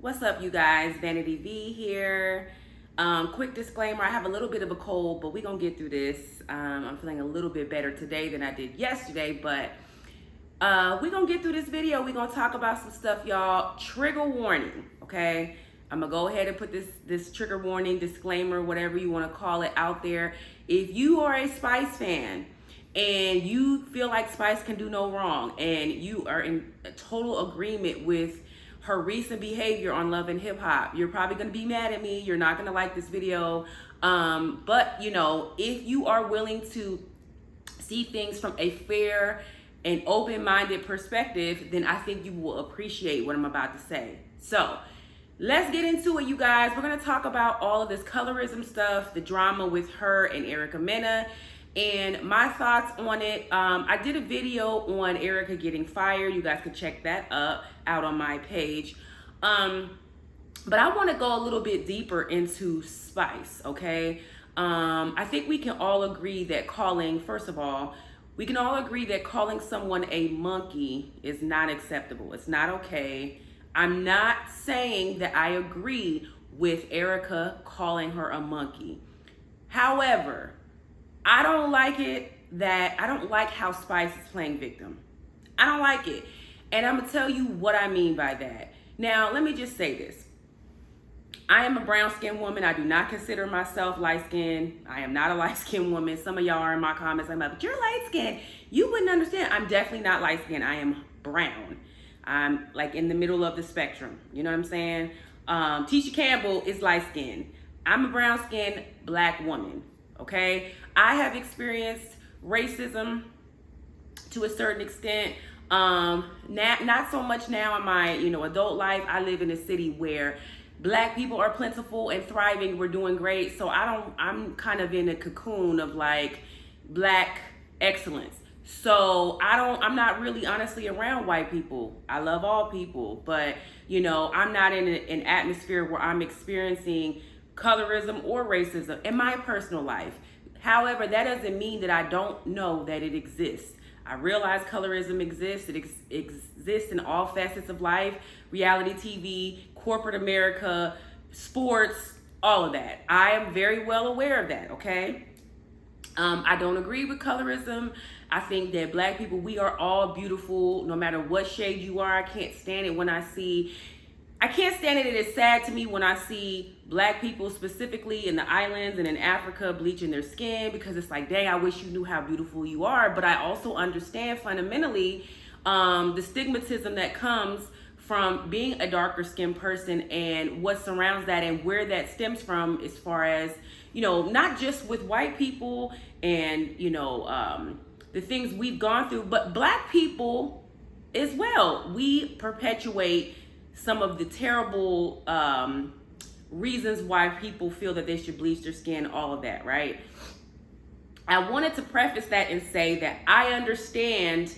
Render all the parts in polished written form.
What's up, you guys? Vanity V here. Quick disclaimer, I have a little bit of a cold, but we're going to get through this. I'm feeling a little bit better today than I did yesterday, but we're going to get through this video. We're going to talk about some stuff, y'all. Trigger warning, okay? I'm going to go ahead and put this trigger warning, disclaimer, whatever you want to call it, out there. If you are a Spice fan and you feel like Spice can do no wrong and you are in total agreement with her recent behavior on Love and Hip Hop, you're probably going to be mad at me. You're not going to like this video. But, you know, if you are willing to see things from a fair and open-minded perspective, then I think you will appreciate what I'm about to say. So let's get into it, you guys. We're going to talk about all of this colorism stuff, the drama with her and Erica Mena, and my thoughts on it. I did a video on Erica getting fired. You guys can check that out on my page. But I want to go a little bit deeper into Spice, okay? I think we can all agree that first of all, we can all agree that calling someone a monkey is not acceptable. It's not okay. I'm not saying that I agree with Erica calling her a monkey. However, I don't like how Spice is playing victim. I don't like it. And I'm going to tell you what I mean by that. Now, let me just say this. I am a brown-skinned woman. I do not consider myself light-skinned. I am not a light-skinned woman. Some of y'all are in my comments. I'm like, but you're light-skinned. You wouldn't understand. I'm definitely not light-skinned. I am brown. I'm like in the middle of the spectrum. You know what I'm saying? Tisha Campbell is light-skinned. I'm a brown-skinned black woman. Okay, I have experienced racism to a certain extent. Not so much now in my adult life. I live in a city where black people are plentiful and thriving. We're doing great. So I'm kind of in a cocoon of like black excellence. So I'm not really honestly around white people. I love all people, but I'm not in an atmosphere where I'm experiencing colorism or racism in my personal life. However, that doesn't mean that I don't know that it exists. I realize colorism exists. It exists in all facets of life, reality TV, corporate America, sports, all of that. I am very well aware of that, okay? I don't agree with colorism. I think that black people, we are all beautiful, no matter what shade you are. I can't stand it when I can't stand it. It is sad to me when I see black people, specifically in the islands and in Africa, bleaching their skin, because it's like, dang, I wish you knew how beautiful you are. But I also understand fundamentally the stigmatism that comes from being a darker skinned person and what surrounds that and where that stems from, as far as, not just with white people and, the things we've gone through, but black people as well. We perpetuate some of the terrible reasons why people feel that they should bleach their skin, all of that, right? I wanted to preface that and say that I understand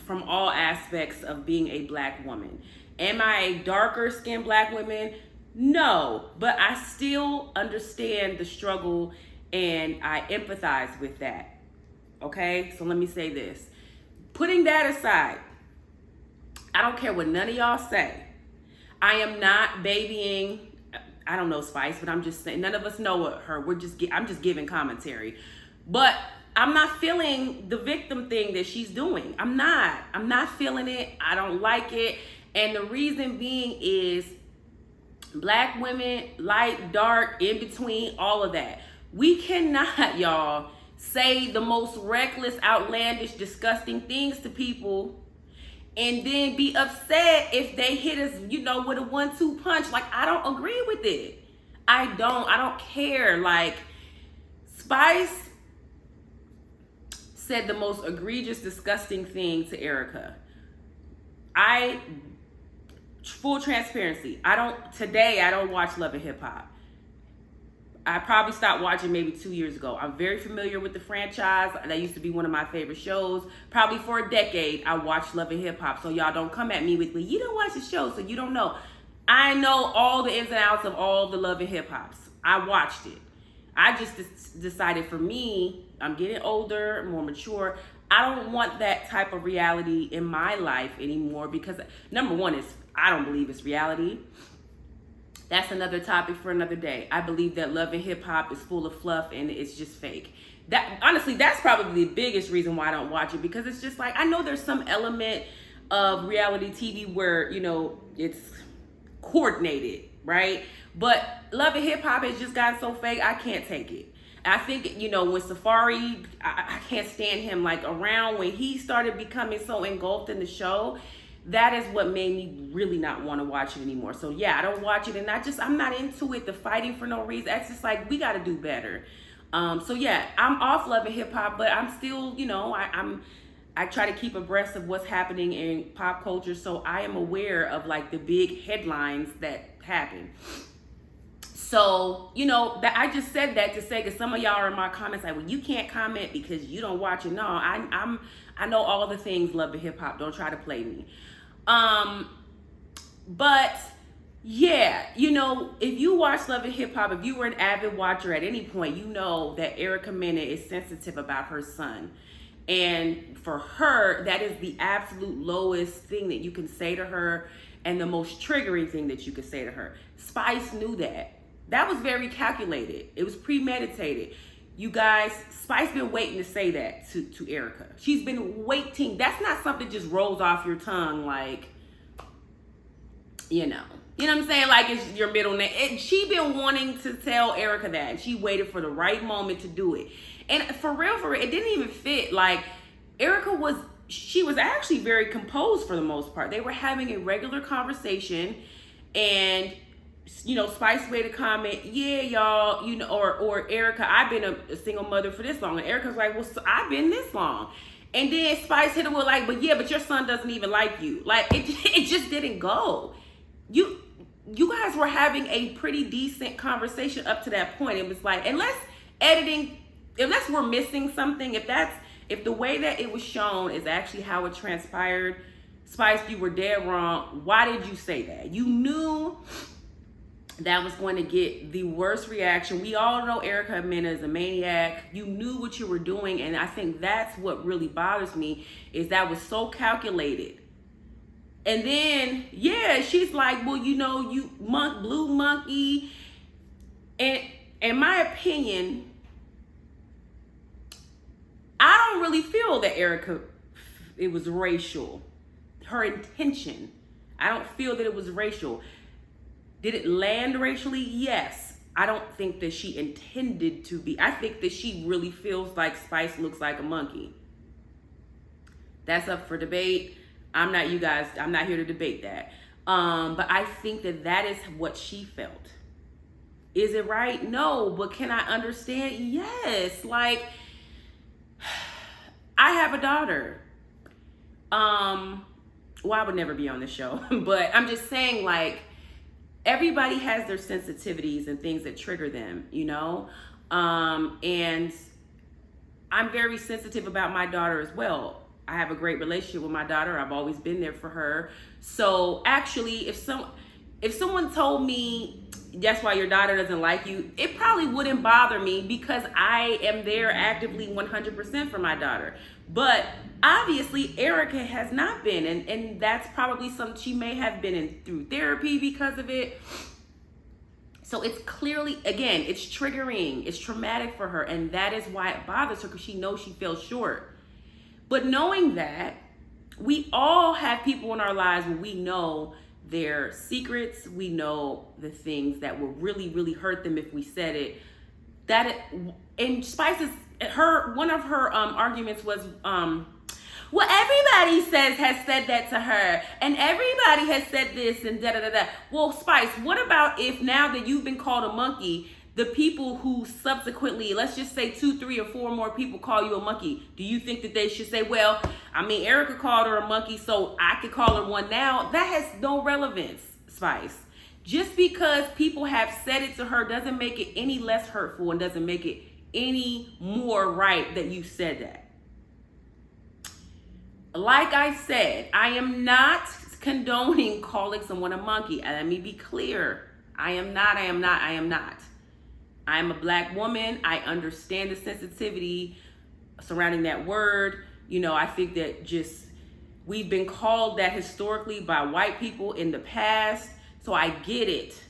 from all aspects of being a black woman. Am I a darker skinned black woman? No, but I still understand the struggle and I empathize with that. Okay, so let me say this. Putting that aside, I don't care what none of y'all say. I am not babying, I don't know Spice, but I'm just saying, none of us know her. I'm just giving commentary. But I'm not feeling the victim thing that she's doing. I'm not feeling it. I don't like it. And the reason being is black women, light, dark, in between, all of that. We cannot, y'all, say the most reckless, outlandish, disgusting things to people and then be upset if they hit us, with a 1-2 punch. Like, I don't agree with it. I don't care. Like, Spice said the most egregious, disgusting thing to Erica. Full transparency, today I don't watch Love and Hip Hop. I probably stopped watching maybe 2 years ago. I'm very familiar with the franchise. That used to be one of my favorite shows. Probably for a decade, I watched Love and Hip Hop. So y'all don't come at me with, you don't watch the show, so you don't know. I know all the ins and outs of all the Love and Hip Hops. I watched it. I just decided, for me, I'm getting older, more mature. I don't want that type of reality in my life anymore, because number one, I don't believe it's reality. That's another topic for another day. I believe that Love and Hip Hop is full of fluff and it's just fake. That honestly, that's probably the biggest reason why I don't watch it, because it's just like, I know there's some element of reality TV where, you know, it's coordinated, right? But Love and Hip Hop has just gotten so fake, I can't take it. I think, you know, when Safari, I can't stand him, like around when he started becoming so engulfed in the show, that is what made me really not want to watch it anymore. So yeah, I don't watch it, and I'm not into it, the fighting for no reason. That's just like, we got to do better. So yeah, I'm off Love and Hip Hop, but I'm still, you know, I try to keep abreast of what's happening in pop culture, so I am aware of like the big headlines that happen. So, you know, that I just said that to say, because some of y'all are in my comments like, well, you can't comment because you don't watch it. No, I know all the things Love and Hip Hop. Don't try to play me. But yeah, you know, if you watch Love and Hip Hop, if you were an avid watcher at any point, you know that Erica Mena is sensitive about her son. And for her, that is the absolute lowest thing that you can say to her, and the most triggering thing that you could say to her. Spice knew that. That was very calculated. It was premeditated. You guys, Spice been waiting to say that to Erica. She's been waiting. That's not something that just rolls off your tongue like, you know. You know what I'm saying? Like it's your middle name. She been wanting to tell Erica that. And she waited for the right moment to do it. And for real, it didn't even fit. Like, Erica was actually very composed for the most part. They were having a regular conversation, and you know, Spice made a comment, yeah, y'all, you know, or Erica, I've been a single mother for this long. And Erica's like, well, I've been this long. And then Spice hit her with like, but your son doesn't even like you. Like, it just didn't go. You guys were having a pretty decent conversation up to that point. It was like, unless we're missing something, if the way that it was shown is actually how it transpired, Spice, you were dead wrong. Why did you say that? You knew that was going to get the worst reaction. We all know Erica Mena is a maniac. You knew what you were doing, and I think that's what really bothers me, is that was so calculated. And then, yeah, she's like, well, you know, you blue monkey. And in my opinion, I don't really feel that Erica, it was racial. Her intention, I don't feel that it was racial. Did it land racially? Yes. I don't think that she intended to be. I think that she really feels like Spice looks like a monkey. That's up for debate. I'm not here to debate that. But I think that is what she felt. Is it right? No. But can I understand? Yes. Like, I have a daughter. Well, I would never be on this show, but I'm just saying, like, everybody has their sensitivities and things that trigger them, you know? And I'm very sensitive about my daughter as well. I have a great relationship with my daughter. I've always been there for her. So actually, if someone told me that's why your daughter doesn't like you, it probably wouldn't bother me, because I am there actively 100% for my daughter. But obviously Erica has not been, and that's probably something she may have been through therapy because of it. So it's clearly, again, it's triggering, it's traumatic for her, and that is why it bothers her, because she knows she fell short. But knowing that, we all have people in our lives where we know their secrets, we know the things that will really, really hurt them if we said it. And Spice's, one of her arguments was, well, everybody has said that to her, and everybody has said this, and da-da-da-da. Well, Spice, what about if now that you've been called a monkey, the people who subsequently, let's just say 2, 3, or 4 more people call you a monkey, do you think that they should say, well, I mean, Erica called her a monkey, so I could call her one now? That has no relevance, Spice. Just because people have said it to her doesn't make it any less hurtful, and doesn't make it any more right that you said that. Like I said, I am not condoning calling someone a monkey. Let me be clear. I am not. I am a black woman. I understand the sensitivity surrounding that word. You know, I think that just We've been called that historically by white people in the past, so I get it.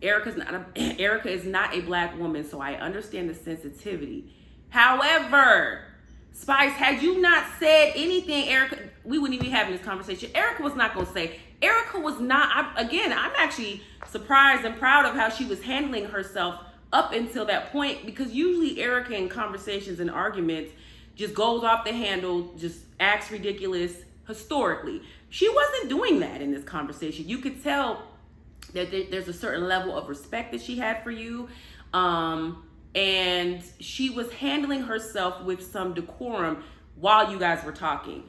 Erica is not a black woman, so I understand the sensitivity. However, Spice, had you not said anything, Erica, we wouldn't even be having this conversation. Erica was not going to say. Erica was not. I'm actually surprised and proud of how she was handling herself up until that point, because usually Erica in conversations and arguments just goes off the handle, just acts ridiculous historically. She wasn't doing that in this conversation. You could tell that there's a certain level of respect that she had for you. And she was handling herself with some decorum while you guys were talking.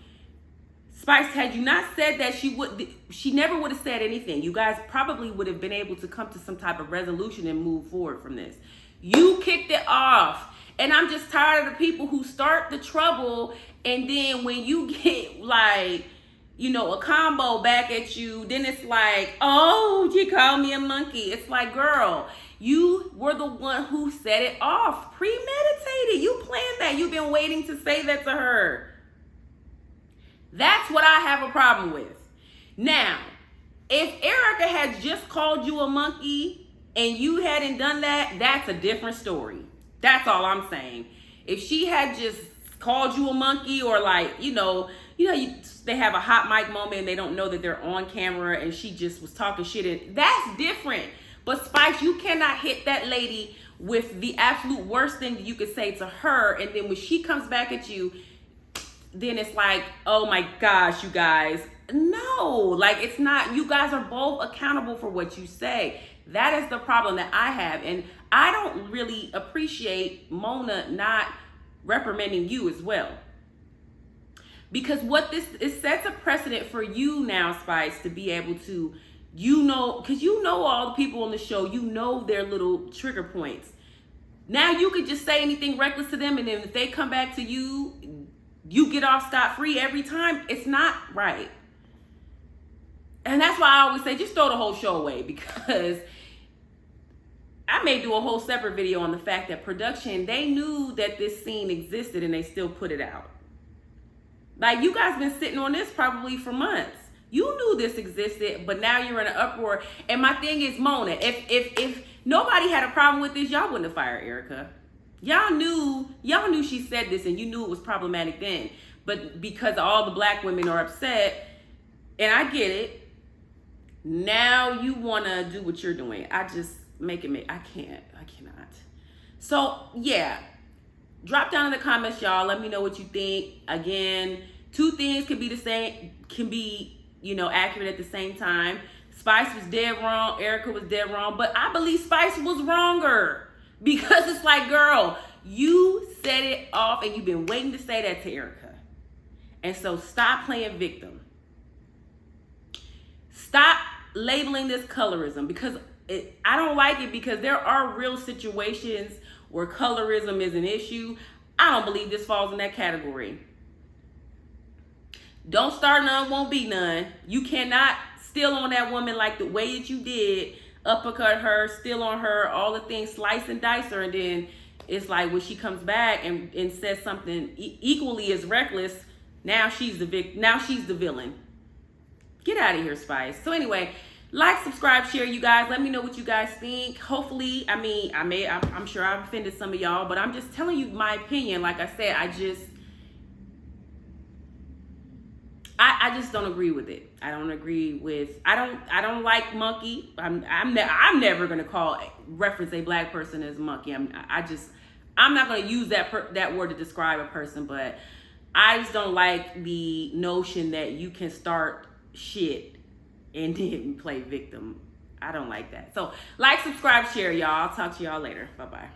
Spice, had you not said that, she never would have said anything. You guys probably would have been able to come to some type of resolution and move forward from this. You kicked it off. And I'm just tired of the people who start the trouble, and then when you get like, you know, a combo back at you, then it's like, oh, she called me a monkey. It's like, girl, you were the one who set it off. Premeditated. You planned that. You've been waiting to say that to her. That's what I have a problem with. Now, if Erica had just called you a monkey and you hadn't done that, that's a different story. That's all I'm saying. If she had just called you a monkey, or like, they have a hot mic moment and they don't know that they're on camera and she just was talking shit, and that's different. But Spice, you cannot hit that lady with the absolute worst thing that you could say to her, and then when she comes back at you, then it's like, oh my gosh, you guys. No, like, it's not. You guys are both accountable for what you say. That is the problem that I have. And I don't really appreciate Mona not reprimanding you as well. Because what it sets a precedent for you now, Spice, to be able to, because you know all the people on the show, you know their little trigger points. Now you could just say anything reckless to them, and then if they come back to you, you get off scot-free every time. It's not right. And that's why I always say, just throw the whole show away, because I may do a whole separate video on the fact that production, they knew that this scene existed and they still put it out. Like, you guys been sitting on this probably for months. You knew this existed, but now you're in an uproar. And my thing is, Mona, if nobody had a problem with this, y'all wouldn't have fired Erica. Y'all knew she said this, and you knew it was problematic then. But because all the black women are upset, and I get it, now you want to do what you're doing. I cannot. So, yeah. Drop down in the comments, y'all. Let me know what you think. Again, two things can be the same, accurate at the same time. Spice was dead wrong. Erica was dead wrong. But I believe Spice was wronger. Because it's like, girl, you set it off and you've been waiting to say that to Erica. And so stop playing victim. Stop labeling this colorism, because I don't like it, because there are real situations where colorism is an issue. I don't believe this falls in that category. Don't start none, won't be none. You cannot steal on that woman like the way that you did. Uppercut her, steal on her, all the things, slice and dice her, and then it's like when she comes back and says something equally as reckless, now she's the villain. Get out of here, Spice. So anyway, like, subscribe, share, you guys. Let me know what you guys think. Hopefully, I'm sure I've offended some of y'all, but I'm just telling you my opinion. Like I said, I just don't agree with it. I don't like monkey. I'm never gonna reference a black person as monkey. I'm not gonna use that word to describe a person, but I just don't like the notion that you can start shit and then play victim. I don't like that. So like, subscribe, share, y'all. I'll talk to y'all later. Bye-bye.